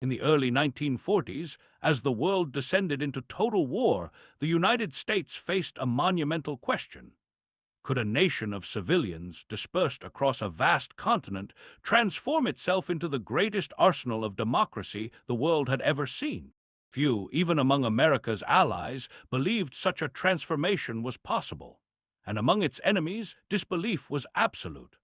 In the early 1940s, as the world descended into total war, the United States faced a monumental question. Could a nation of civilians, dispersed across a vast continent, transform itself into the greatest arsenal of democracy the world had ever seen? Few, even among America's allies, believed such a transformation was possible, and among its enemies, disbelief was absolute.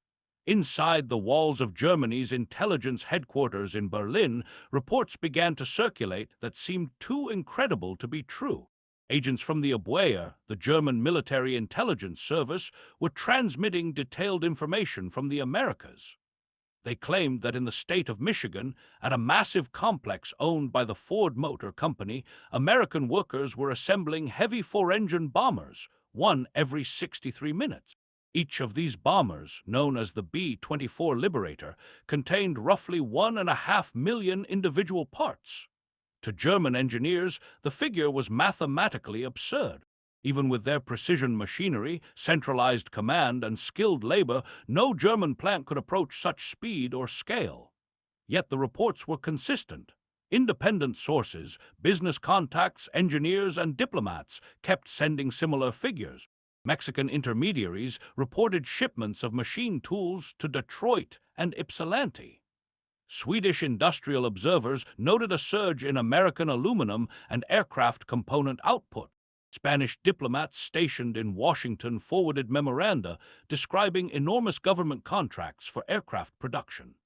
Inside the walls of Germany's intelligence headquarters in Berlin, reports began to circulate that seemed too incredible to be true. Agents from the Abwehr, the German military intelligence service, were transmitting detailed information from the Americas. They claimed that in the state of Michigan, at a massive complex owned by the Ford Motor Company, American workers were assembling heavy four-engine bombers, one every 63 minutes. Each of these bombers, known as the B-24 Liberator, contained roughly 1.5 million individual parts. To German engineers, the figure was mathematically absurd. Even with their precision machinery, centralized command, and skilled labor, no German plant could approach such speed or scale. Yet the reports were consistent. Independent sources, business contacts, engineers, and diplomats kept sending similar figures. Mexican intermediaries reported shipments of machine tools to Detroit and Ypsilanti. Swedish industrial observers noted a surge in American aluminum and aircraft component output. Spanish diplomats stationed in Washington forwarded memoranda describing enormous government contracts for aircraft production.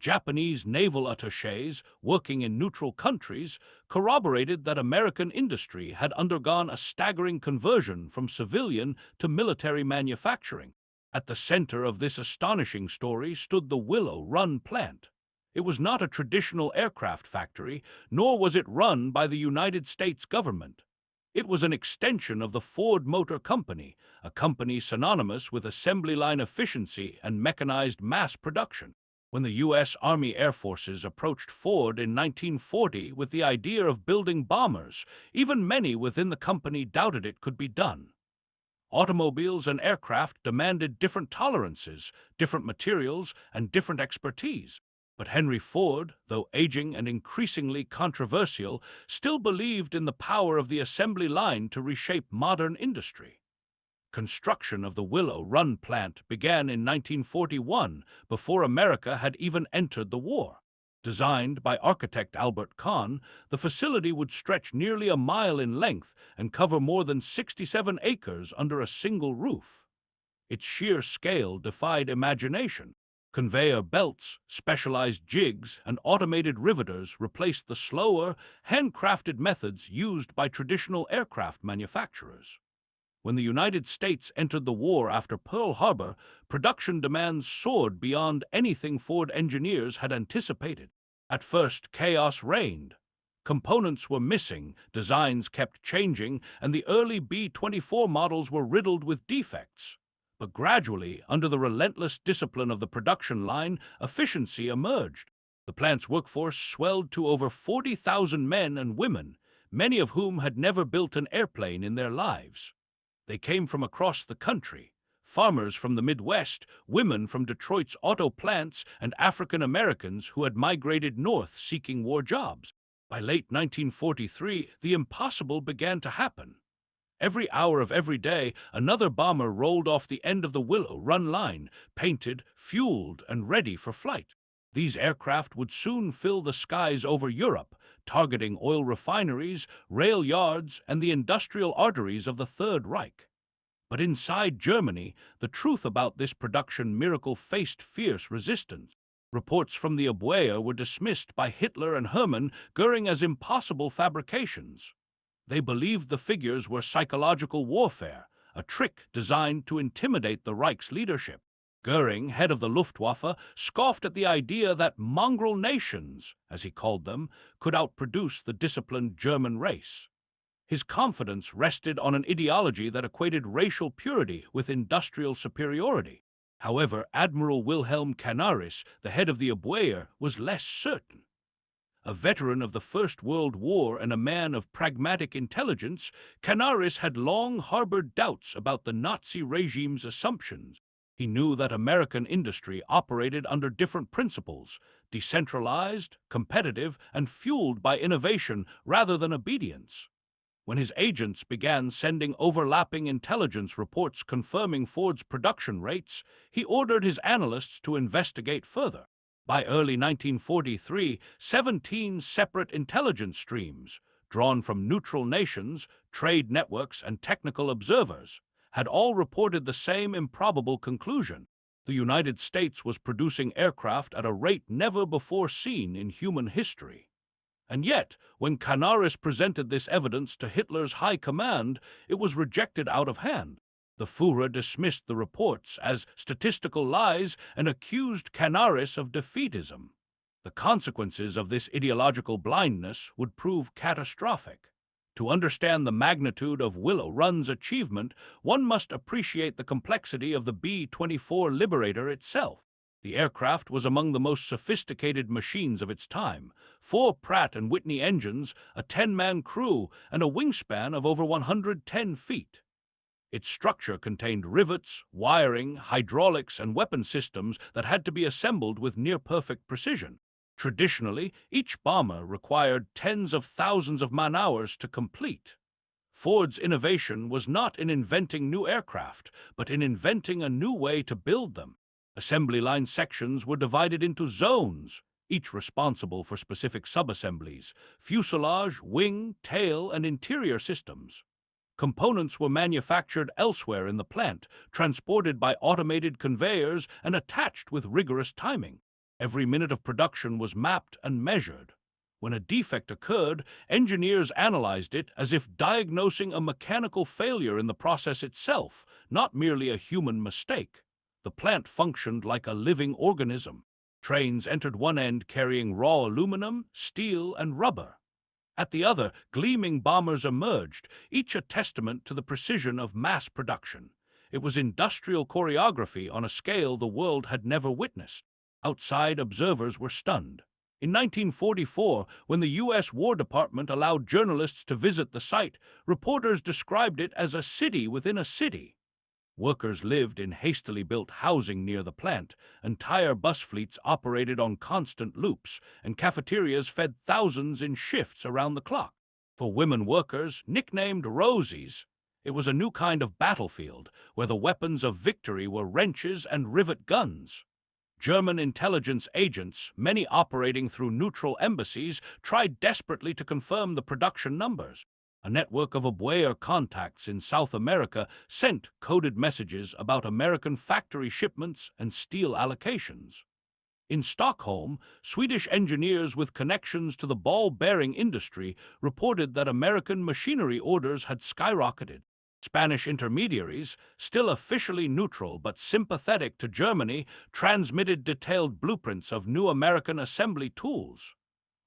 Japanese naval attachés working in neutral countries corroborated that American industry had undergone a staggering conversion from civilian to military manufacturing. At the center of this astonishing story stood the Willow Run plant. It was not a traditional aircraft factory, nor was it run by the United States government. It was an extension of the Ford Motor Company, a company synonymous with assembly line efficiency and mechanized mass production. When the U.S. Army Air Forces approached Ford in 1940 with the idea of building bombers, even many within the company doubted it could be done. Automobiles and aircraft demanded different tolerances, different materials, and different expertise. But Henry Ford, though aging and increasingly controversial, still believed in the power of the assembly line to reshape modern industry. Construction of the Willow Run plant began in 1941, before America had even entered the war. Designed by architect Albert Kahn, the facility would stretch nearly a mile in length and cover more than 67 acres under a single roof. Its sheer scale defied imagination. Conveyor belts, specialized jigs, and automated riveters replaced the slower, handcrafted methods used by traditional aircraft manufacturers. When the United States entered the war after Pearl Harbor, production demands soared beyond anything Ford engineers had anticipated. At first, chaos reigned. Components were missing, designs kept changing, and the early B-24 models were riddled with defects. But gradually, under the relentless discipline of the production line, efficiency emerged. The plant's workforce swelled to over 40,000 men and women, many of whom had never built an airplane in their lives. They came from across the country, farmers from the Midwest, women from Detroit's auto plants, and African Americans who had migrated north seeking war jobs. By late 1943, the impossible began to happen. Every hour of every day, another bomber rolled off the end of the Willow Run line, painted, fueled, and ready for flight. These aircraft would soon fill the skies over Europe, targeting oil refineries, rail yards, and the industrial arteries of the Third Reich. But inside Germany, the truth about this production miracle faced fierce resistance. Reports from the Abwehr were dismissed by Hitler and Hermann Göring as impossible fabrications. They believed the figures were psychological warfare, a trick designed to intimidate the Reich's leadership. Göring, head of the Luftwaffe, scoffed at the idea that mongrel nations, as he called them, could outproduce the disciplined German race. His confidence rested on an ideology that equated racial purity with industrial superiority. However, Admiral Wilhelm Canaris, the head of the Abwehr, was less certain. A veteran of the First World War and a man of pragmatic intelligence, Canaris had long harbored doubts about the Nazi regime's assumptions. He knew that American industry operated under different principles, decentralized, competitive, and fueled by innovation rather than obedience. When his agents began sending overlapping intelligence reports confirming Ford's production rates, he ordered his analysts to investigate further. By early 1943, 17 separate intelligence streams, drawn from neutral nations, trade networks, and technical observers, had all reported the same improbable conclusion. The United States was producing aircraft at a rate never before seen in human history. And yet, when Canaris presented this evidence to Hitler's high command, it was rejected out of hand. The Führer dismissed the reports as statistical lies and accused Canaris of defeatism. The consequences of this ideological blindness would prove catastrophic. To understand the magnitude of Willow Run's achievement, one must appreciate the complexity of the B-24 Liberator itself. The aircraft was among the most sophisticated machines of its time: 4 Pratt & Whitney engines, a 10-man crew, and a wingspan of over 110 feet. Its structure contained rivets, wiring, hydraulics, and weapon systems that had to be assembled with near-perfect precision. Traditionally, each bomber required tens of thousands of man-hours to complete. Ford's innovation was not in inventing new aircraft, but in inventing a new way to build them. Assembly line sections were divided into zones, each responsible for specific subassemblies: fuselage, wing, tail, and interior systems. Components were manufactured elsewhere in the plant, transported by automated conveyors, and attached with rigorous timing. Every minute of production was mapped and measured. When a defect occurred, engineers analyzed it as if diagnosing a mechanical failure in the process itself, not merely a human mistake. The plant functioned like a living organism. Trains entered one end carrying raw aluminum, steel, and rubber. At the other, gleaming bombers emerged, each a testament to the precision of mass production. It was industrial choreography on a scale the world had never witnessed. Outside observers were stunned. In 1944, when the U.S. War Department allowed journalists to visit the site, reporters described it as a city within a city. Workers lived in hastily built housing near the plant, entire bus fleets operated on constant loops, and cafeterias fed thousands in shifts around the clock. For women workers, nicknamed Rosies, it was a new kind of battlefield, where the weapons of victory were wrenches and rivet guns. German intelligence agents, many operating through neutral embassies, tried desperately to confirm the production numbers. A network of Operators contacts in South America sent coded messages about American factory shipments and steel allocations. In Stockholm, Swedish engineers with connections to the ball bearing industry reported that American machinery orders had skyrocketed. Spanish intermediaries, still officially neutral but sympathetic to Germany, transmitted detailed blueprints of new American assembly tools.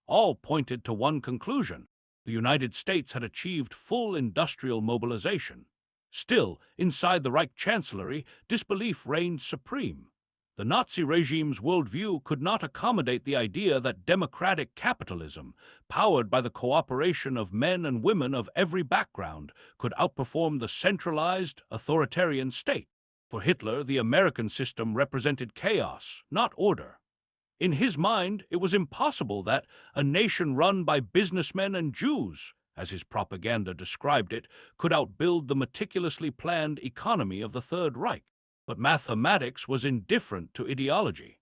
All pointed to one conclusion: the United States had achieved full industrial mobilization. Still, inside the Reich Chancellery, disbelief reigned supreme. The Nazi regime's worldview could not accommodate the idea that democratic capitalism, powered by the cooperation of men and women of every background, could outperform the centralized, authoritarian state. For Hitler, the American system represented chaos, not order. In his mind, it was impossible that a nation run by businessmen and Jews, as his propaganda described it, could outbuild the meticulously planned economy of the Third Reich. But mathematics was indifferent to ideology.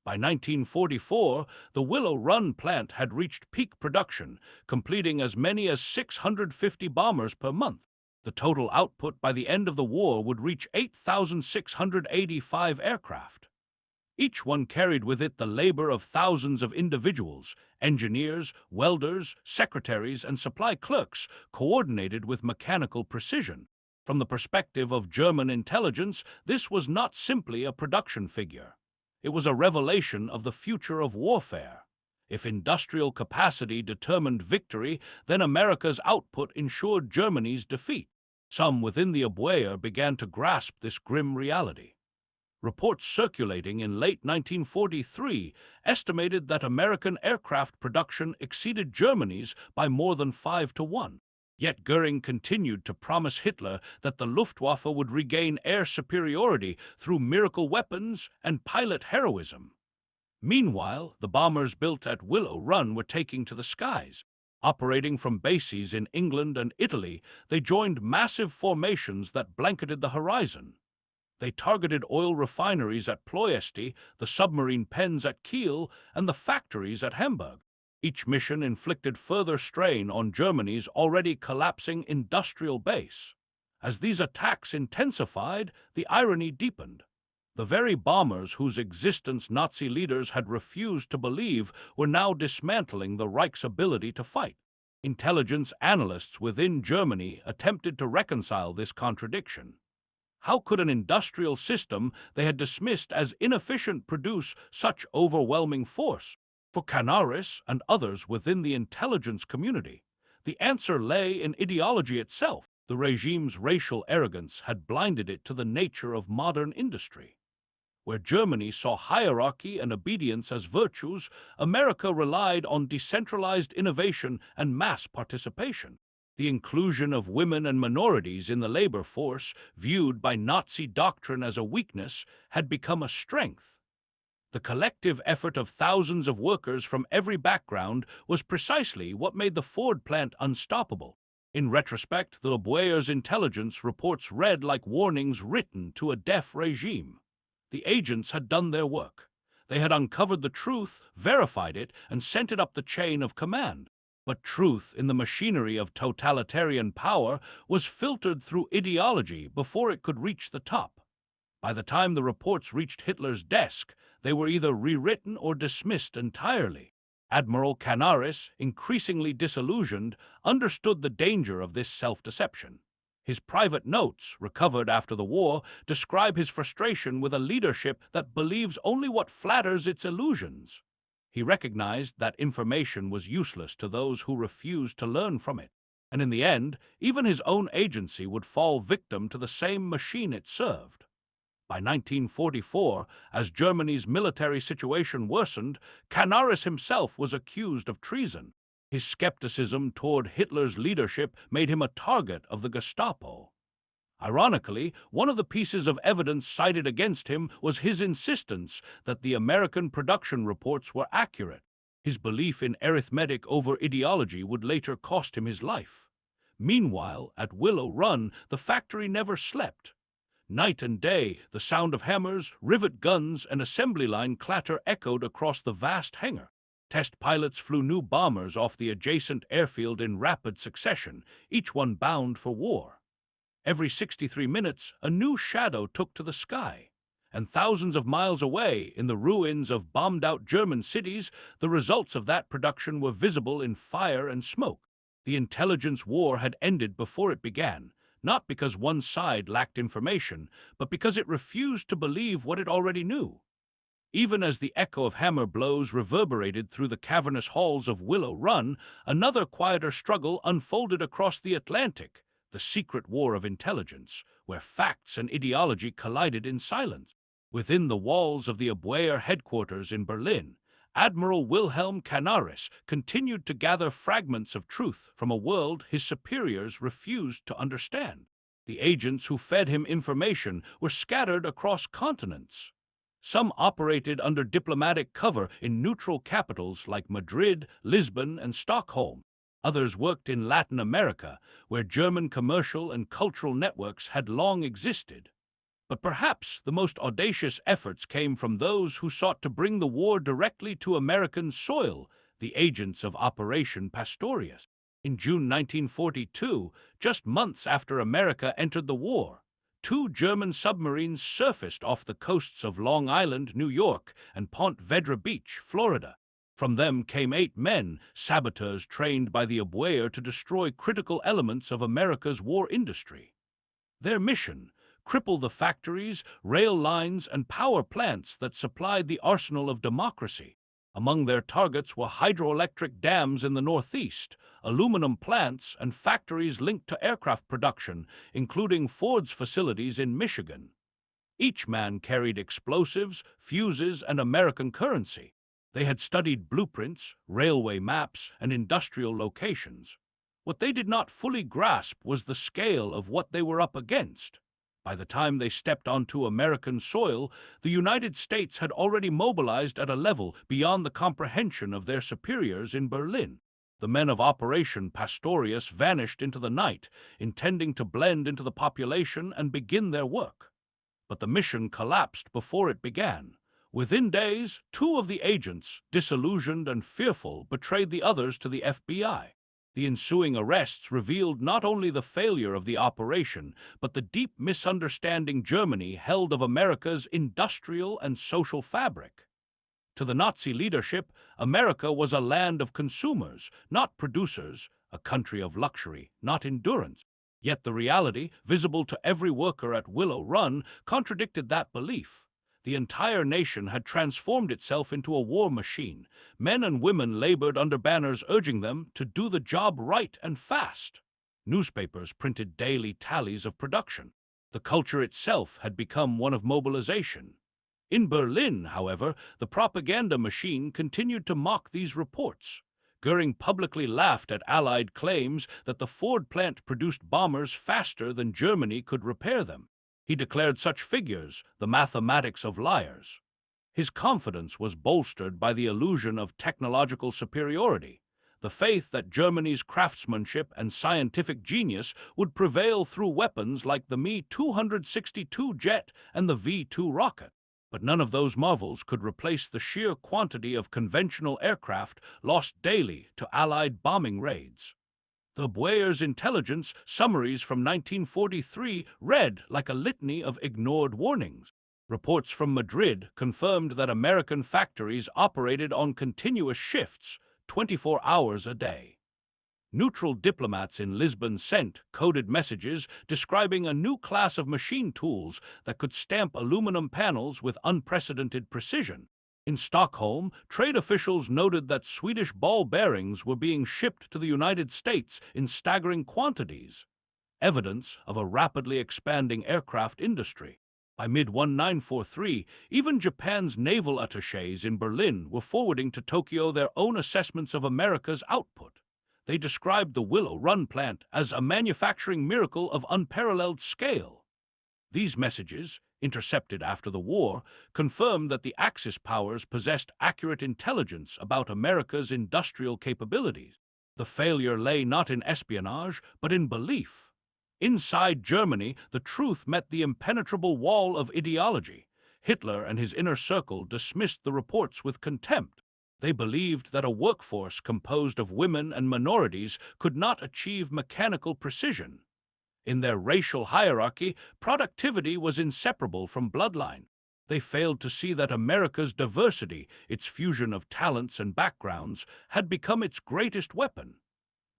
By 1944, the Willow Run plant had reached peak production, completing as many as 650 bombers per month. The total output by the end of the war would reach 8,685 aircraft. Each one carried with it the labor of thousands of individuals: engineers, welders, secretaries, and supply clerks, coordinated with mechanical precision. From the perspective of German intelligence, this was not simply a production figure. It was a revelation of the future of warfare. If industrial capacity determined victory, then America's output ensured Germany's defeat. Some within the Operators began to grasp this grim reality. Reports circulating in late 1943 estimated that American aircraft production exceeded Germany's by more than 5 to 1. Yet Goering continued to promise Hitler that the Luftwaffe would regain air superiority through miracle weapons and pilot heroism. Meanwhile, the bombers built at Willow Run were taking to the skies. Operating from bases in England and Italy, they joined massive formations that blanketed the horizon. They targeted oil refineries at Ploiesti, the submarine pens at Kiel, and the factories at Hamburg. Each mission inflicted further strain on Germany's already collapsing industrial base. As these attacks intensified, the irony deepened. The very bombers whose existence Nazi leaders had refused to believe were now dismantling the Reich's ability to fight. Intelligence analysts within Germany attempted to reconcile this contradiction. How could an industrial system they had dismissed as inefficient produce such overwhelming force? For Canaris and others within the intelligence community, the answer lay in ideology itself. The regime's racial arrogance had blinded it to the nature of modern industry. Where Germany saw hierarchy and obedience as virtues, America relied on decentralized innovation and mass participation. The inclusion of women and minorities in the labor force, viewed by Nazi doctrine as a weakness, had become a strength. The collective effort of thousands of workers from every background was precisely what made the Ford plant unstoppable. In retrospect, the Liberator's intelligence reports read like warnings written to a deaf regime. The agents had done their work. They had uncovered the truth, verified it, and sent it up the chain of command. But truth in the machinery of totalitarian power was filtered through ideology before it could reach the top. By the time the reports reached Hitler's desk, they were either rewritten or dismissed entirely. Admiral Canaris, increasingly disillusioned, understood the danger of this self-deception. His private notes, recovered after the war, describe his frustration with a leadership that believes only what flatters its illusions. He recognized that information was useless to those who refused to learn from it, and in the end, even his own agency would fall victim to the same machine it served. By 1944, as Germany's military situation worsened, Canaris himself was accused of treason. His skepticism toward Hitler's leadership made him a target of the Gestapo. Ironically, one of the pieces of evidence cited against him was his insistence that the American production reports were accurate. His belief in arithmetic over ideology would later cost him his life. Meanwhile, at Willow Run, the factory never slept. Night and day, the sound of hammers, rivet guns, and assembly line clatter echoed across the vast hangar. Test pilots flew new bombers off the adjacent airfield in rapid succession, each one bound for war. Every 63 minutes, a new shadow took to the sky. And thousands of miles away, in the ruins of bombed-out German cities, the results of that production were visible in fire and smoke. The intelligence war had ended before it began, not because one side lacked information, but because it refused to believe what it already knew. Even as the echo of hammer blows reverberated through the cavernous halls of Willow Run, another quieter struggle unfolded across the Atlantic, the secret war of intelligence, where facts and ideology collided in silence. Within the walls of the Abwehr headquarters in Berlin, Admiral Wilhelm Canaris continued to gather fragments of truth from a world his superiors refused to understand. The agents who fed him information were scattered across continents. Some operated under diplomatic cover in neutral capitals like Madrid, Lisbon, and Stockholm. Others worked in Latin America, where German commercial and cultural networks had long existed. But perhaps the most audacious efforts came from those who sought to bring the war directly to American soil, the agents of Operation Pastorius. In June 1942, just months after America entered the war, 2 German submarines surfaced off the coasts of Long Island, New York, and Ponte Vedra Beach, Florida. From them came 8 men, saboteurs trained by the Abwehr to destroy critical elements of America's war industry. Their mission: cripple the factories, rail lines, and power plants that supplied the arsenal of democracy. Among their targets were hydroelectric dams in the Northeast, aluminum plants, and factories linked to aircraft production, including Ford's facilities in Michigan. Each man carried explosives, fuses, and American currency. They had studied blueprints, railway maps, and industrial locations. What they did not fully grasp was the scale of what they were up against. By the time they stepped onto American soil, the United States had already mobilized at a level beyond the comprehension of their superiors in Berlin. The men of Operation Pastorius vanished into the night, intending to blend into the population and begin their work. But the mission collapsed before it began. Within days, two of the agents, disillusioned and fearful, betrayed the others to the FBI. The ensuing arrests revealed not only the failure of the operation, but the deep misunderstanding Germany held of America's industrial and social fabric. To the Nazi leadership, America was a land of consumers, not producers, a country of luxury, not endurance. Yet the reality, visible to every worker at Willow Run, contradicted that belief. The entire nation had transformed itself into a war machine. Men and women labored under banners urging them to do the job right and fast. Newspapers printed daily tallies of production. The culture itself had become one of mobilization. In Berlin, however, the propaganda machine continued to mock these reports. Goering publicly laughed at Allied claims that the Ford plant produced bombers faster than Germany could repair them. He declared such figures the mathematics of liars. His confidence was bolstered by the illusion of technological superiority, the faith that Germany's craftsmanship and scientific genius would prevail through weapons like the Me-262 jet and the V-2 rocket. But none of those marvels could replace the sheer quantity of conventional aircraft lost daily to Allied bombing raids. The Boyer's intelligence summaries from 1943 read like a litany of ignored warnings. Reports from Madrid confirmed that American factories operated on continuous shifts, 24 hours a day. Neutral diplomats in Lisbon sent coded messages describing a new class of machine tools that could stamp aluminum panels with unprecedented precision. In Stockholm, trade officials noted that Swedish ball bearings were being shipped to the United States in staggering quantities, evidence of a rapidly expanding aircraft industry. By mid-1943, even Japan's naval attachés in Berlin were forwarding to Tokyo their own assessments of America's output. They described the Willow Run plant as a manufacturing miracle of unparalleled scale. These messages, intercepted after the war, confirmed that the Axis powers possessed accurate intelligence about America's industrial capabilities. The failure lay not in espionage, but in belief. Inside Germany, the truth met the impenetrable wall of ideology. Hitler and his inner circle dismissed the reports with contempt. They believed that a workforce composed of women and minorities could not achieve mechanical precision. In their racial hierarchy, productivity was inseparable from bloodline. They failed to see that America's diversity, its fusion of talents and backgrounds, had become its greatest weapon.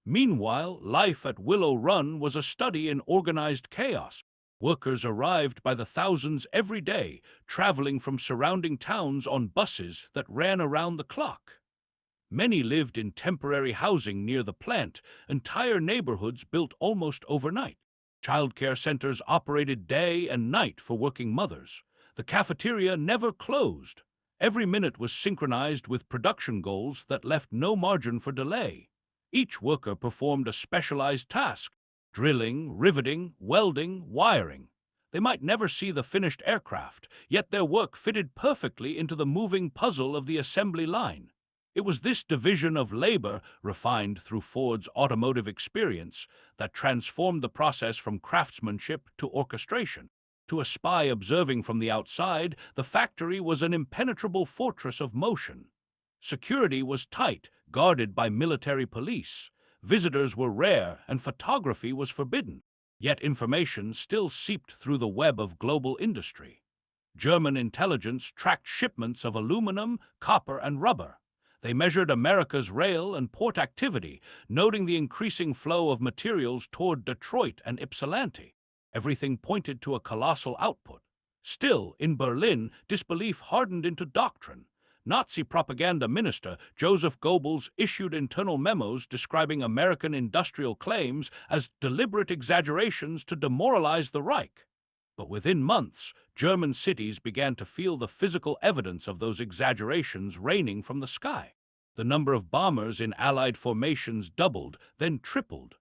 Meanwhile, life at Willow Run was a study in organized chaos. Workers arrived by the thousands every day, traveling from surrounding towns on buses that ran around the clock. Many lived in temporary housing near the plant, entire neighborhoods built almost overnight. Childcare centers operated day and night for working mothers. The cafeteria never closed. Every minute was synchronized with production goals that left no margin for delay. Each worker performed a specialized task: drilling, riveting, welding, wiring. They might never see the finished aircraft, yet their work fitted perfectly into the moving puzzle of the assembly line. It was this division of labor, refined through Ford's automotive experience, that transformed the process from craftsmanship to orchestration. To a spy observing from the outside, the factory was an impenetrable fortress of motion. Security was tight, guarded by military police. Visitors were rare, and photography was forbidden. Yet information still seeped through the web of global industry. German intelligence tracked shipments of aluminum, copper, and rubber. They measured America's rail and port activity, noting the increasing flow of materials toward Detroit and Ypsilanti. Everything pointed to a colossal output. Still, in Berlin, disbelief hardened into doctrine. Nazi propaganda minister Joseph Goebbels issued internal memos describing American industrial claims as deliberate exaggerations to demoralize the Reich. But within months, German cities began to feel the physical evidence of those exaggerations raining from the sky. The number of bombers in Allied formations doubled, then tripled.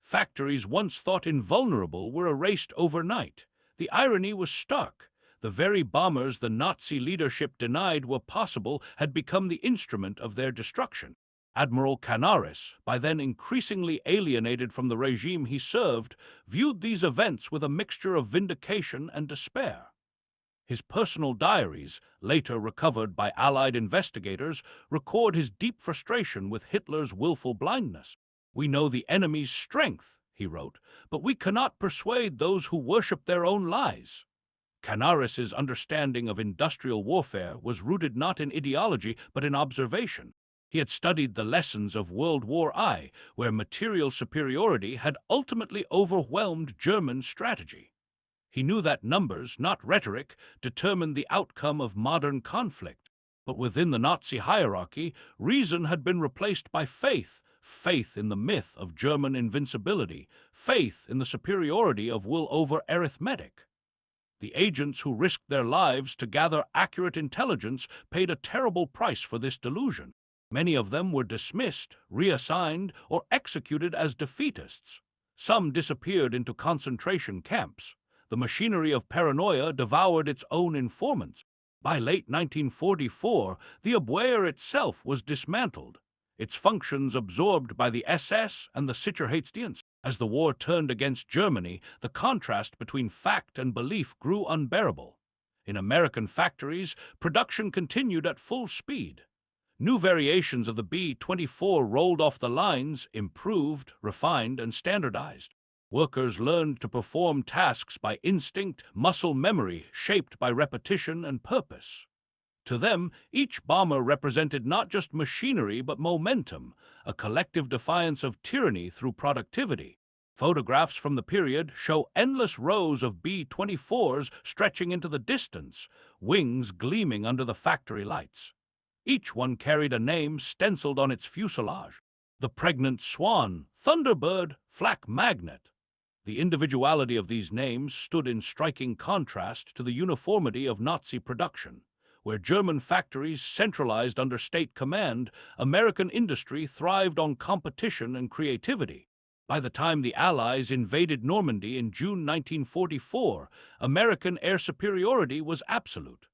Factories once thought invulnerable were erased overnight. The irony was stark. The very bombers the Nazi leadership denied were possible had become the instrument of their destruction. Admiral Canaris, by then increasingly alienated from the regime he served, viewed these events with a mixture of vindication and despair. His personal diaries, later recovered by Allied investigators, record his deep frustration with Hitler's willful blindness. "We know the enemy's strength," he wrote, "but we cannot persuade those who worship their own lies." Canaris's understanding of industrial warfare was rooted not in ideology but in observation. He had studied the lessons of World War I, where material superiority had ultimately overwhelmed German strategy. He knew that numbers, not rhetoric, determined the outcome of modern conflict. But within the Nazi hierarchy, reason had been replaced by faith, faith in the myth of German invincibility, faith in the superiority of will over arithmetic. The agents who risked their lives to gather accurate intelligence paid a terrible price for this delusion. Many of them were dismissed, reassigned, or executed as defeatists. Some disappeared into concentration camps. The machinery of paranoia devoured its own informants. By late 1944, the Abwehr itself was dismantled, its functions absorbed by the SS and the Sicherheitsdienst. As the war turned against Germany, the contrast between fact and belief grew unbearable. In American factories, production continued at full speed. New variations of the B-24 rolled off the lines, improved, refined, and standardized. Workers learned to perform tasks by instinct, muscle memory, shaped by repetition and purpose. To them, each bomber represented not just machinery but momentum, a collective defiance of tyranny through productivity. Photographs from the period show endless rows of B-24s stretching into the distance, wings gleaming under the factory lights. Each one carried a name stenciled on its fuselage: the Pregnant Swan, Thunderbird, Flak Magnet. The individuality of these names stood in striking contrast to the uniformity of Nazi production. Where German factories centralized under state command, American industry thrived on competition and creativity. By the time the Allies invaded Normandy in June 1944, American air superiority was absolute.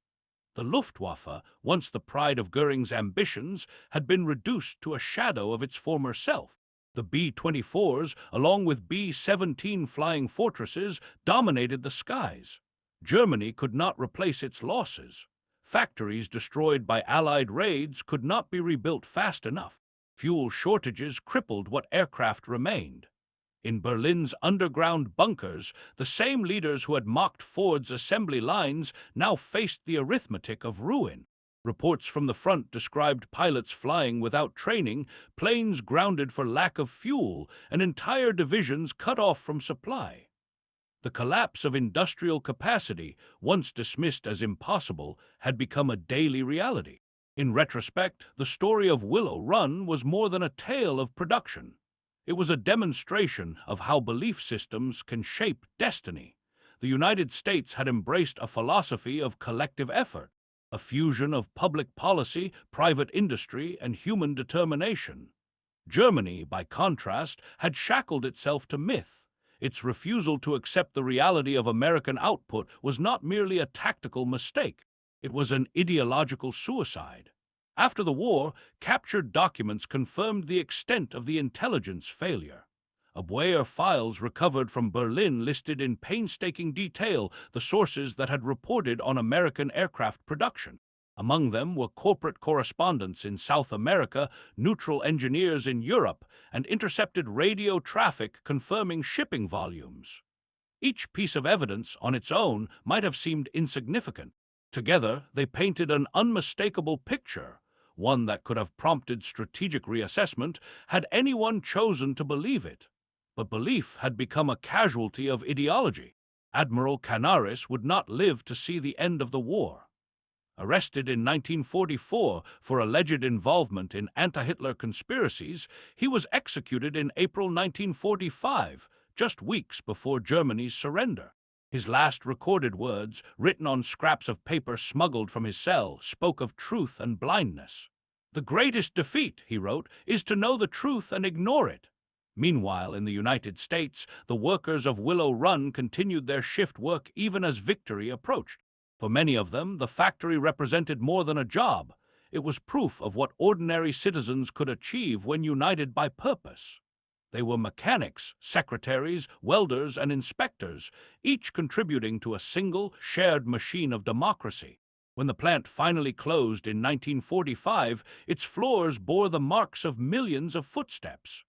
The Luftwaffe, once the pride of Goering's ambitions, had been reduced to a shadow of its former self. The B-24s, along with B-17 flying fortresses, dominated the skies. Germany could not replace its losses. Factories destroyed by Allied raids could not be rebuilt fast enough. Fuel shortages crippled what aircraft remained. In Berlin's underground bunkers, the same leaders who had mocked Ford's assembly lines now faced the arithmetic of ruin. Reports from the front described pilots flying without training, planes grounded for lack of fuel, and entire divisions cut off from supply. The collapse of industrial capacity, once dismissed as impossible, had become a daily reality. In retrospect, the story of Willow Run was more than a tale of production. It was a demonstration of how belief systems can shape destiny. The United States had embraced a philosophy of collective effort, a fusion of public policy, private industry, and human determination. Germany, by contrast, had shackled itself to myth. Its refusal to accept the reality of American output was not merely a tactical mistake. It was an ideological suicide. After the war, captured documents confirmed the extent of the intelligence failure. Abwehr files recovered from Berlin listed in painstaking detail the sources that had reported on American aircraft production. Among them were corporate correspondents in South America, neutral engineers in Europe, and intercepted radio traffic confirming shipping volumes. Each piece of evidence on its own might have seemed insignificant. Together, they painted an unmistakable picture, one that could have prompted strategic reassessment had anyone chosen to believe it. But belief had become a casualty of ideology. Admiral Canaris would not live to see the end of the war. Arrested in 1944 for alleged involvement in anti-Hitler conspiracies, he was executed in April 1945, just weeks before Germany's surrender. His last recorded words, written on scraps of paper smuggled from his cell, spoke of truth and blindness. The greatest defeat, he wrote, is to know the truth and ignore it. Meanwhile, in the United States, the workers of Willow Run continued their shift work even as victory approached. For many of them, the factory represented more than a job. It was proof of what ordinary citizens could achieve when united by purpose. They were mechanics, secretaries, welders, and inspectors, each contributing to a single, shared machine of democracy. When the plant finally closed in 1945, its floors bore the marks of millions of footsteps.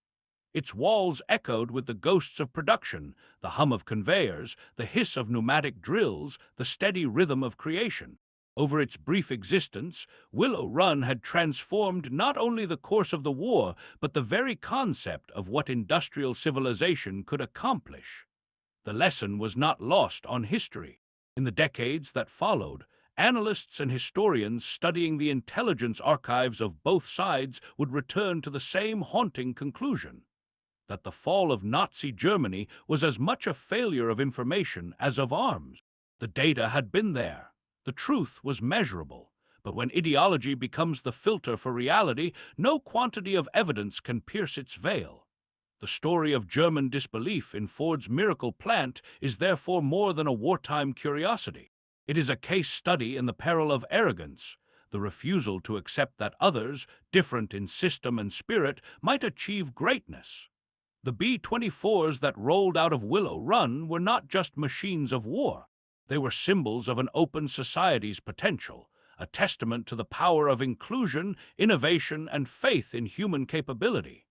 Its walls echoed with the ghosts of production, the hum of conveyors, the hiss of pneumatic drills, the steady rhythm of creation. Over its brief existence, Willow Run had transformed not only the course of the war, but the very concept of what industrial civilization could accomplish. The lesson was not lost on history. In the decades that followed, analysts and historians studying the intelligence archives of both sides would return to the same haunting conclusion: that the fall of Nazi Germany was as much a failure of information as of arms. The data had been there. The truth was measurable. But when ideology becomes the filter for reality, no quantity of evidence can pierce its veil. The story of German disbelief in Ford's miracle plant is therefore more than a wartime curiosity. It is a case study in the peril of arrogance, the refusal to accept that others, different in system and spirit, might achieve greatness. The B-24s that rolled out of Willow Run were not just machines of war. They were symbols of an open society's potential, a testament to the power of inclusion, innovation, and faith in human capability.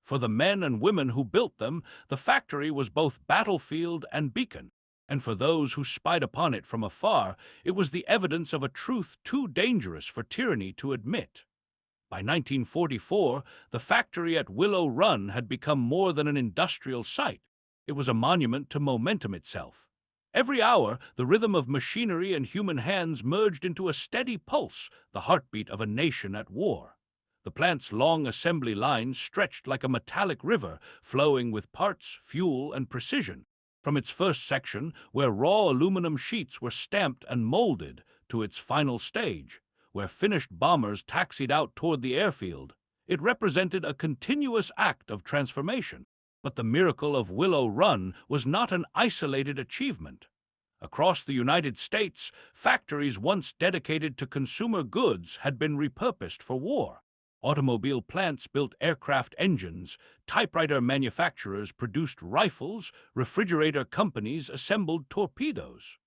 For the men and women who built them, the factory was both battlefield and beacon, and for those who spied upon it from afar, it was the evidence of a truth too dangerous for tyranny to admit. By 1944, the factory at Willow Run had become more than an industrial site. It was a monument to momentum itself. Every hour, the rhythm of machinery and human hands merged into a steady pulse, the heartbeat of a nation at war. The plant's long assembly line stretched like a metallic river, flowing with parts, fuel, and precision. From its first section, where raw aluminum sheets were stamped and molded, to its final stage, where finished bombers taxied out toward the airfield, it represented a continuous act of transformation. But the miracle of Willow Run was not an isolated achievement. Across the United States, factories once dedicated to consumer goods had been repurposed for war. Automobile plants built aircraft engines, typewriter manufacturers produced rifles, refrigerator companies assembled torpedoes.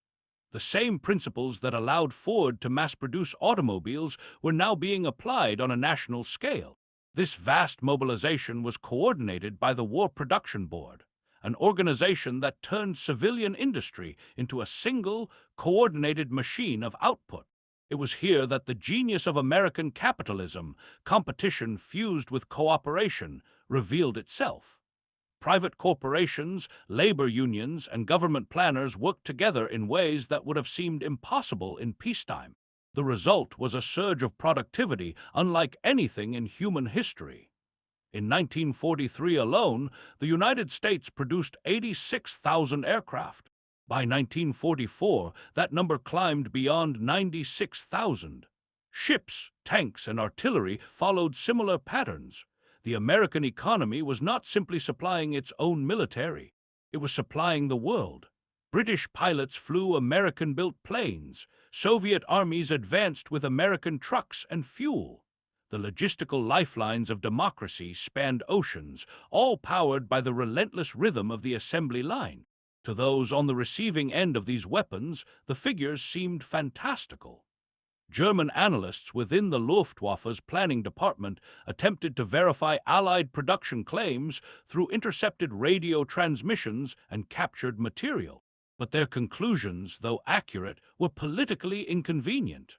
The same principles that allowed Ford to mass-produce automobiles were now being applied on a national scale. This vast mobilization was coordinated by the War Production Board, an organization that turned civilian industry into a single, coordinated machine of output. It was here that the genius of American capitalism, competition fused with cooperation, revealed itself. Private corporations, labor unions, and government planners worked together in ways that would have seemed impossible in peacetime. The result was a surge of productivity unlike anything in human history. In 1943 alone, the United States produced 86,000 aircraft. By 1944, that number climbed beyond 96,000. Ships, tanks, and artillery followed similar patterns. The American economy was not simply supplying its own military, it was supplying the world. British pilots flew American-built planes. Soviet armies advanced with American trucks and fuel. The logistical lifelines of democracy spanned oceans, all powered by the relentless rhythm of the assembly line. To those on the receiving end of these weapons, the figures seemed fantastical. German analysts within the Luftwaffe's planning department attempted to verify Allied production claims through intercepted radio transmissions and captured material. But their conclusions, though accurate, were politically inconvenient.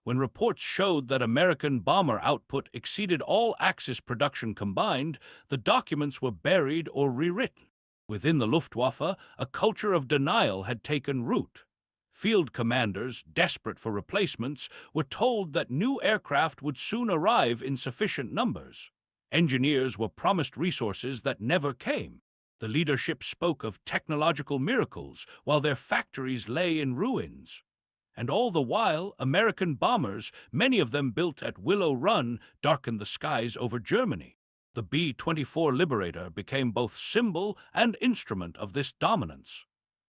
When reports showed that American bomber output exceeded all Axis production combined, the documents were buried or rewritten. Within the Luftwaffe, a culture of denial had taken root. Field commanders, desperate for replacements, were told that new aircraft would soon arrive in sufficient numbers. Engineers were promised resources that never came. The leadership spoke of technological miracles while their factories lay in ruins. And all the while, American bombers, many of them built at Willow Run, darkened the skies over Germany. The B-24 Liberator became both symbol and instrument of this dominance.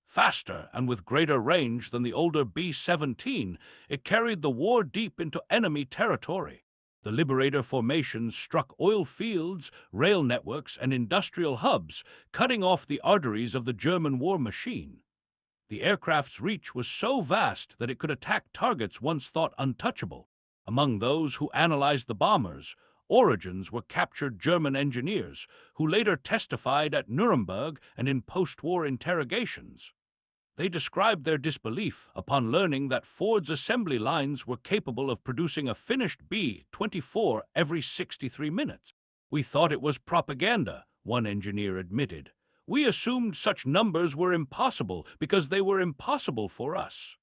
Faster and with greater range than the older B-17, it carried the war deep into enemy territory. The Liberator formations struck oil fields, rail networks, and industrial hubs, cutting off the arteries of the German war machine. The aircraft's reach was so vast that it could attack targets once thought untouchable. Among those who analyzed the bombers, origins were captured German engineers, who later testified at Nuremberg and in post-war interrogations. They described their disbelief upon learning that Ford's assembly lines were capable of producing a finished B-24 every 63 minutes. "We thought it was propaganda," one engineer admitted. "We assumed such numbers were impossible because they were impossible for us."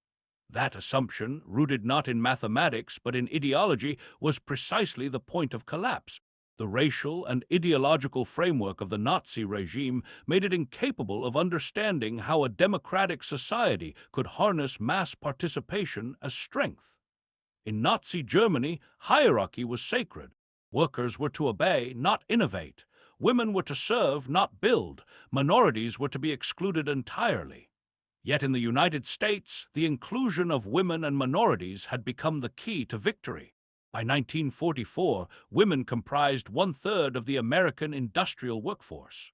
That assumption, rooted not in mathematics but in ideology, was precisely the point of collapse. The racial and ideological framework of the Nazi regime made it incapable of understanding how a democratic society could harness mass participation as strength. In Nazi Germany, hierarchy was sacred. Workers were to obey, not innovate. Women were to serve, not build. Minorities were to be excluded entirely. Yet in the United States, the inclusion of women and minorities had become the key to victory. By 1944, women comprised one-third of the American industrial workforce.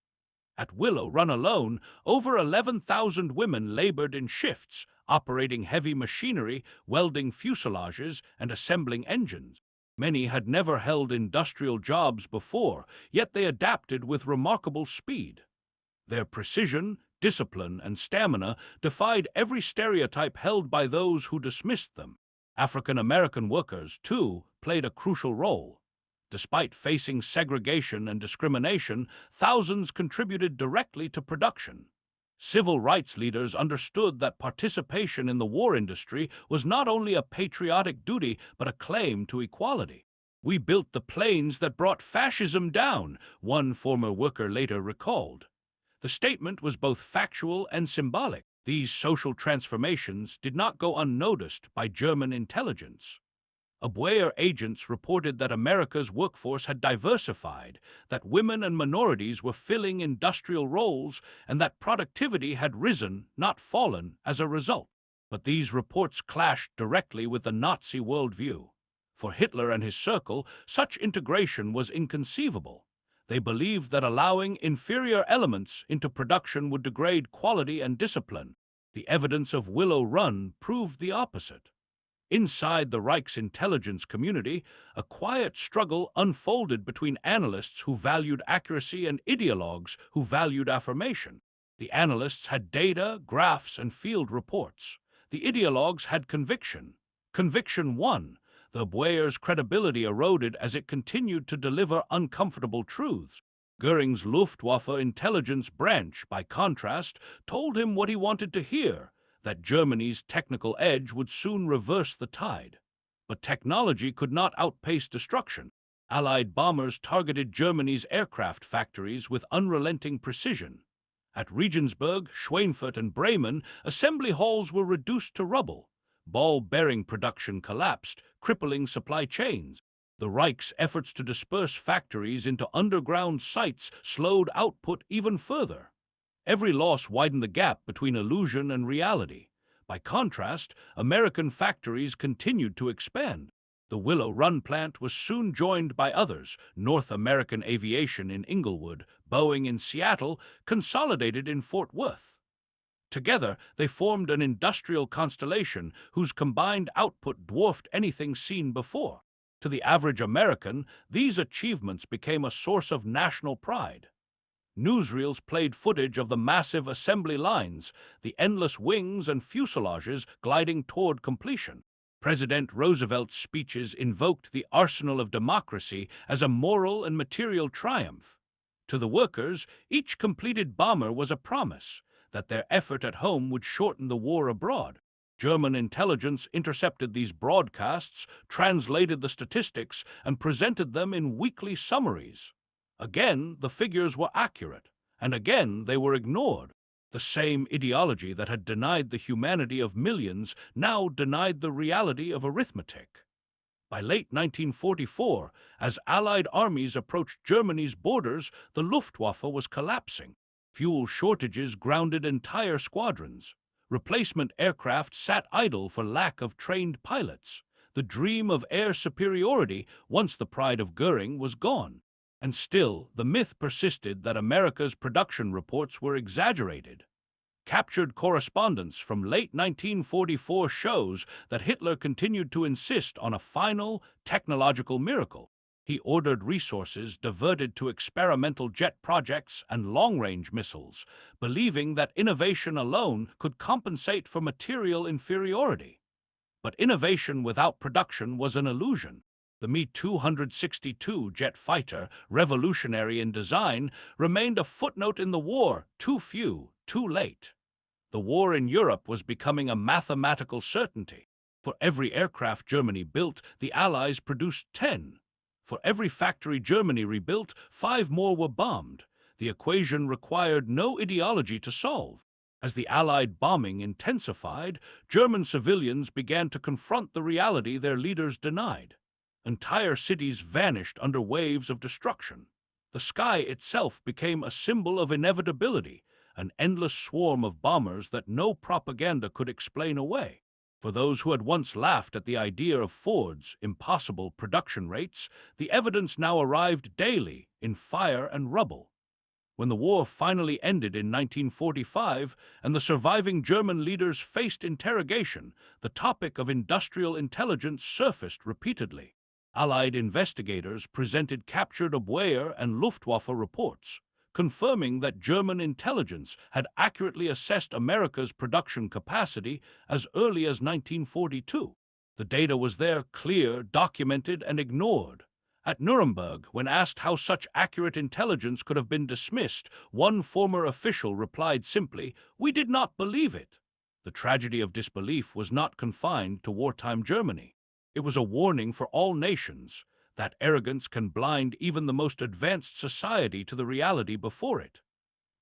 At Willow Run alone, over 11,000 women labored in shifts, operating heavy machinery, welding fuselages, and assembling engines. Many had never held industrial jobs before, yet they adapted with remarkable speed. Their precision, discipline, and stamina defied every stereotype held by those who dismissed them. African American workers, too, played a crucial role. Despite facing segregation and discrimination, thousands contributed directly to production. Civil rights leaders understood that participation in the war industry was not only a patriotic duty but a claim to equality. "We built the planes that brought fascism down," one former worker later recalled. The statement was both factual and symbolic. These social transformations did not go unnoticed by German intelligence. Abwehr agents reported that America's workforce had diversified, that women and minorities were filling industrial roles, and that productivity had risen, not fallen, as a result. But these reports clashed directly with the Nazi worldview. For Hitler and his circle, such integration was inconceivable. They believed that allowing inferior elements into production would degrade quality and discipline. The evidence of Willow Run proved the opposite. Inside the Reich's intelligence community, a quiet struggle unfolded between analysts who valued accuracy and ideologues who valued affirmation. The analysts had data, graphs, and field reports. The ideologues had conviction. Conviction won. The Abwehr's credibility eroded as it continued to deliver uncomfortable truths. Goering's Luftwaffe intelligence branch, by contrast, told him what he wanted to hear, that Germany's technical edge would soon reverse the tide. But technology could not outpace destruction. Allied bombers targeted Germany's aircraft factories with unrelenting precision. At Regensburg, Schweinfurt, and Bremen, assembly halls were reduced to rubble. Ball bearing production collapsed, crippling supply chains. The Reich's efforts to disperse factories into underground sites slowed output even further. Every loss widened the gap between illusion and reality. By contrast, American factories continued to expand. The Willow Run plant was soon joined by others: North American Aviation in Inglewood, Boeing in Seattle, consolidated in Fort Worth. Together, they formed an industrial constellation whose combined output dwarfed anything seen before. To the average American, these achievements became a source of national pride. Newsreels played footage of the massive assembly lines, the endless wings and fuselages gliding toward completion. President Roosevelt's speeches invoked the arsenal of democracy as a moral and material triumph. To the workers, each completed bomber was a promise that their effort at home would shorten the war abroad. German intelligence intercepted these broadcasts, translated the statistics, and presented them in weekly summaries. Again, the figures were accurate, and again they were ignored. The same ideology that had denied the humanity of millions now denied the reality of arithmetic. By late 1944, as Allied armies approached Germany's borders, the Luftwaffe was collapsing. Fuel shortages grounded entire squadrons. Replacement aircraft sat idle for lack of trained pilots. The dream of air superiority, once the pride of Goering, was gone. And still, the myth persisted that America's production reports were exaggerated. Captured correspondence from late 1944 shows that Hitler continued to insist on a final technological miracle. He ordered resources diverted to experimental jet projects and long-range missiles, believing that innovation alone could compensate for material inferiority. But innovation without production was an illusion. The Me-262 jet fighter, revolutionary in design, remained a footnote in the war, too few, too late. The war in Europe was becoming a mathematical certainty. For every aircraft Germany built, the Allies produced 10. For every factory Germany rebuilt, 5 more were bombed. The equation required no ideology to solve. As the Allied bombing intensified, German civilians began to confront the reality their leaders denied. Entire cities vanished under waves of destruction. The sky itself became a symbol of inevitability, an endless swarm of bombers that no propaganda could explain away. For those who had once laughed at the idea of Ford's impossible production rates, the evidence now arrived daily in fire and rubble. When the war finally ended in 1945 and the surviving German leaders faced interrogation, the topic of industrial intelligence surfaced repeatedly. Allied investigators presented captured Abwehr and Luftwaffe reports, confirming that German intelligence had accurately assessed America's production capacity as early as 1942. The data was there, clear, documented, and ignored. At Nuremberg, when asked how such accurate intelligence could have been dismissed, one former official replied simply, "We did not believe it." The tragedy of disbelief was not confined to wartime Germany. It was a warning for all nations. That arrogance can blind even the most advanced society to the reality before it.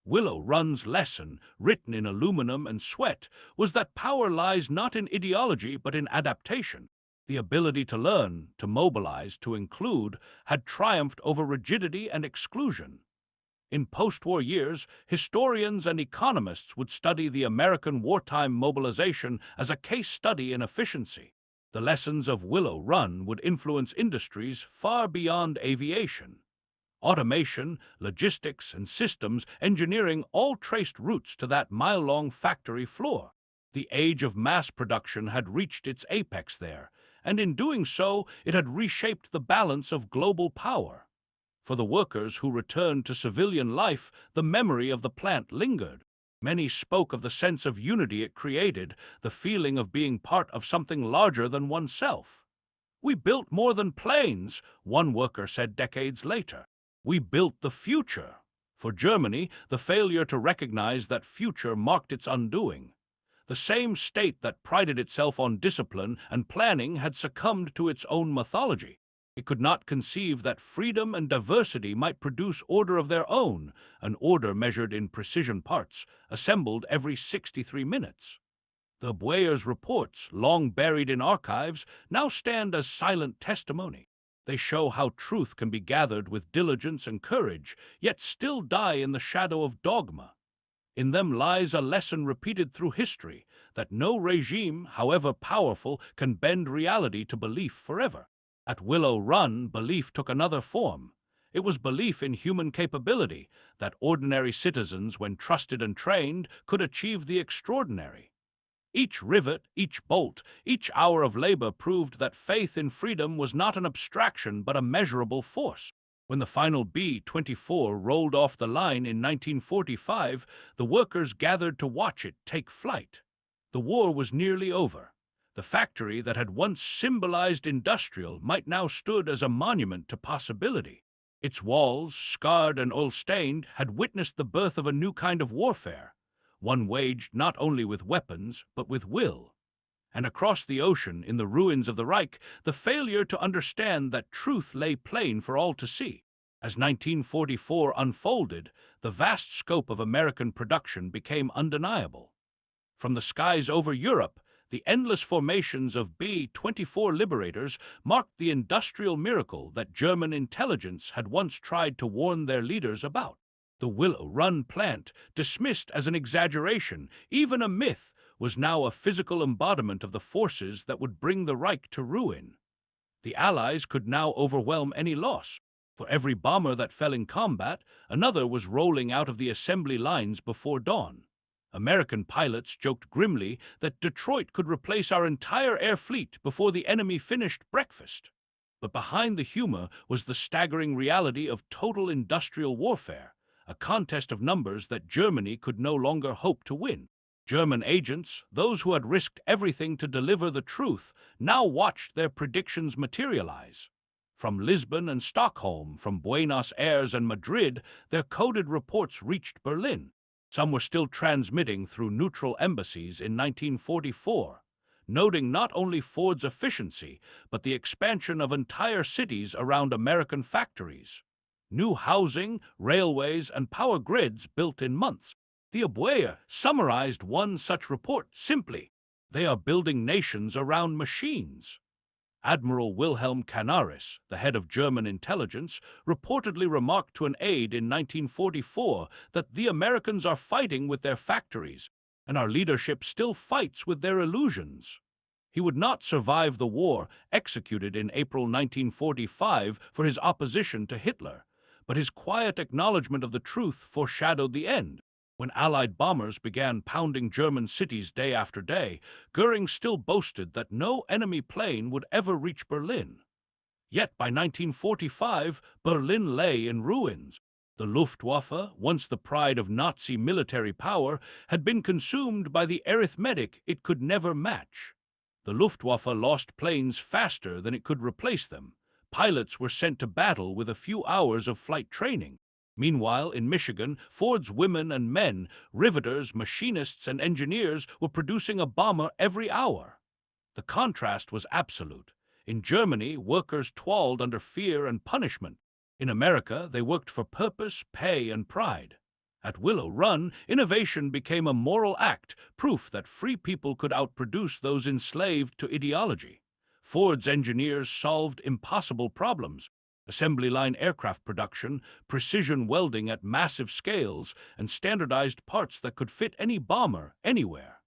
Willow Run's lesson, written in aluminum and sweat, was that power lies not in ideology but in adaptation. The ability to learn, to mobilize, to include, had triumphed over rigidity and exclusion. In post-war years, historians and economists would study the American wartime mobilization as a case study in efficiency. The lessons of Willow Run would influence industries far beyond aviation. Automation, logistics, and systems engineering all traced roots to that mile-long factory floor. The age of mass production had reached its apex there, and in doing so, it had reshaped the balance of global power. For the workers who returned to civilian life, the memory of the plant lingered. Many spoke of the sense of unity it created, the feeling of being part of something larger than oneself. "We built more than planes," one worker said decades later. "We built the future." For Germany, the failure to recognize that future marked its undoing. The same state that prided itself on discipline and planning had succumbed to its own mythology. It could not conceive that freedom and diversity might produce order of their own, an order measured in precision parts, assembled every 63 minutes. The Abwehr's reports, long buried in archives, now stand as silent testimony. They show how truth can be gathered with diligence and courage, yet still die in the shadow of dogma. In them lies a lesson repeated through history, that no regime, however powerful, can bend reality to belief forever. At Willow Run, belief took another form. It was belief in human capability, that ordinary citizens, when trusted and trained, could achieve the extraordinary. Each rivet, each bolt, each hour of labor proved that faith in freedom was not an abstraction but a measurable force. When the final B-24 rolled off the line in 1945, the workers gathered to watch it take flight. The war was nearly over. The factory that had once symbolized industrial might now stood as a monument to possibility. Its walls, scarred and oil-stained, had witnessed the birth of a new kind of warfare, one waged not only with weapons, but with will. And across the ocean, in the ruins of the Reich, the failure to understand that truth lay plain for all to see. As 1944 unfolded, the vast scope of American production became undeniable. From the skies over Europe, the endless formations of B-24 Liberators marked the industrial miracle that German intelligence had once tried to warn their leaders about. The Willow Run plant, dismissed as an exaggeration, even a myth, was now a physical embodiment of the forces that would bring the Reich to ruin. The Allies could now overwhelm any loss. For every bomber that fell in combat, another was rolling out of the assembly lines before dawn. American pilots joked grimly that Detroit could replace our entire air fleet before the enemy finished breakfast. But behind the humor was the staggering reality of total industrial warfare, a contest of numbers that Germany could no longer hope to win. German agents, those who had risked everything to deliver the truth, now watched their predictions materialize. From Lisbon and Stockholm, from Buenos Aires and Madrid, their coded reports reached Berlin. Some were still transmitting through neutral embassies in 1944, noting not only Ford's efficiency, but the expansion of entire cities around American factories. New housing, railways, and power grids built in months. The Operation summarized one such report simply: "They are building nations around machines." Admiral Wilhelm Canaris, the head of German intelligence, reportedly remarked to an aide in 1944 that the Americans are fighting with their factories, and our leadership still fights with their illusions. He would not survive the war, executed in April 1945 for his opposition to Hitler, but his quiet acknowledgement of the truth foreshadowed the end. When Allied bombers began pounding German cities day after day, Goering still boasted that no enemy plane would ever reach Berlin. Yet by 1945, Berlin lay in ruins. The Luftwaffe, once the pride of Nazi military power, had been consumed by the arithmetic it could never match. The Luftwaffe lost planes faster than it could replace them. Pilots were sent to battle with a few hours of flight training. Meanwhile, in Michigan, Ford's women and men, riveters, machinists, and engineers were producing a bomber every hour. The contrast was absolute. In Germany, workers toiled under fear and punishment. In America, they worked for purpose, pay, and pride. At Willow Run, innovation became a moral act, proof that free people could outproduce those enslaved to ideology. Ford's engineers solved impossible problems: assembly line aircraft production, precision welding at massive scales, and standardized parts that could fit any bomber anywhere.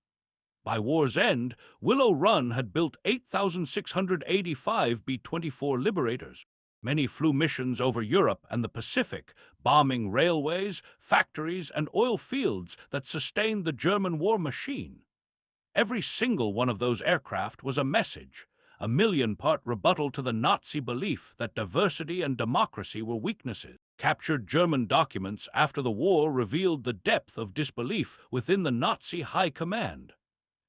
By war's end, Willow Run had built 8,685 B-24 Liberators. Many flew missions over Europe and the Pacific, bombing railways, factories, and oil fields that sustained the German war machine. Every single one of those aircraft was a message, a million-part rebuttal to the Nazi belief that diversity and democracy were weaknesses. Captured German documents after the war revealed the depth of disbelief within the Nazi high command.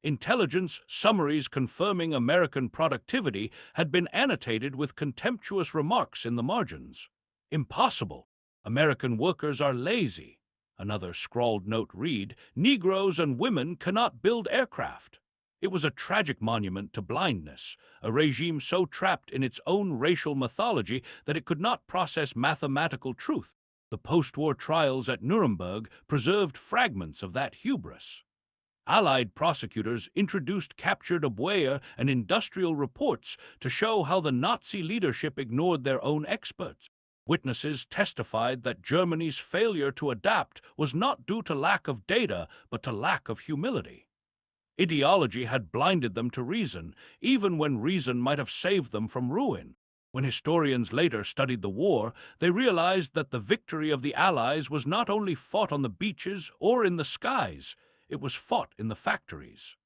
Intelligence summaries confirming American productivity had been annotated with contemptuous remarks in the margins. "Impossible. American workers are lazy." Another scrawled note read, "Negroes and women cannot build aircraft." It was a tragic monument to blindness, a regime so trapped in its own racial mythology that it could not process mathematical truth. The post-war trials at Nuremberg preserved fragments of that hubris. Allied prosecutors introduced captured Operation and industrial reports to show how the Nazi leadership ignored their own experts. Witnesses testified that Germany's failure to adapt was not due to lack of data, but to lack of humility. Ideology had blinded them to reason, even when reason might have saved them from ruin. When historians later studied the war, they realized that the victory of the Allies was not only fought on the beaches or in the skies, it was fought in the factories.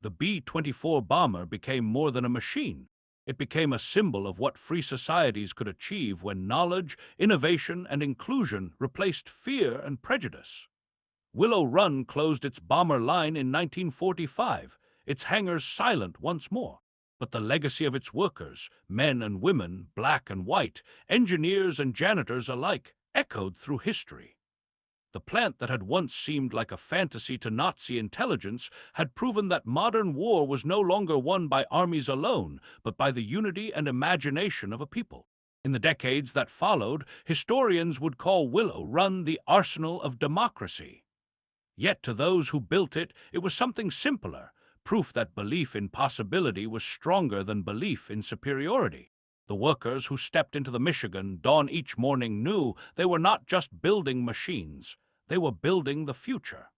The B-24 bomber became more than a machine. It became a symbol of what free societies could achieve when knowledge, innovation, and inclusion replaced fear and prejudice. Willow Run closed its bomber line in 1945, its hangars silent once more. But the legacy of its workers, men and women, black and white, engineers and janitors alike, echoed through history. The plant that had once seemed like a fantasy to Nazi intelligence had proven that modern war was no longer won by armies alone, but by the unity and imagination of a people. In the decades that followed, historians would call Willow Run the arsenal of democracy. Yet to those who built it, it was something simpler, proof that belief in possibility was stronger than belief in superiority. The workers who stepped into the Michigan dawn each morning knew they were not just building machines, they were building the future.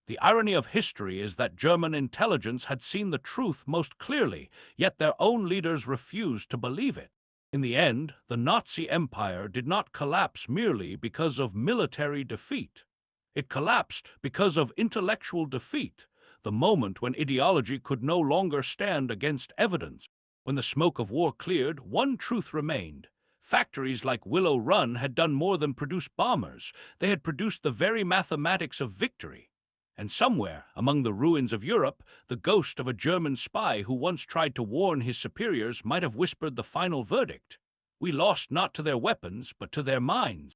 The irony of history is that German intelligence had seen the truth most clearly, yet their own leaders refused to believe it. In the end, the Nazi Empire did not collapse merely because of military defeat. It collapsed because of intellectual defeat, the moment when ideology could no longer stand against evidence. When the smoke of war cleared, one truth remained. Factories like Willow Run had done more than produce bombers. They had produced the very mathematics of victory. And somewhere, among the ruins of Europe, the ghost of a German spy who once tried to warn his superiors might have whispered the final verdict. We lost not to their weapons, but to their minds.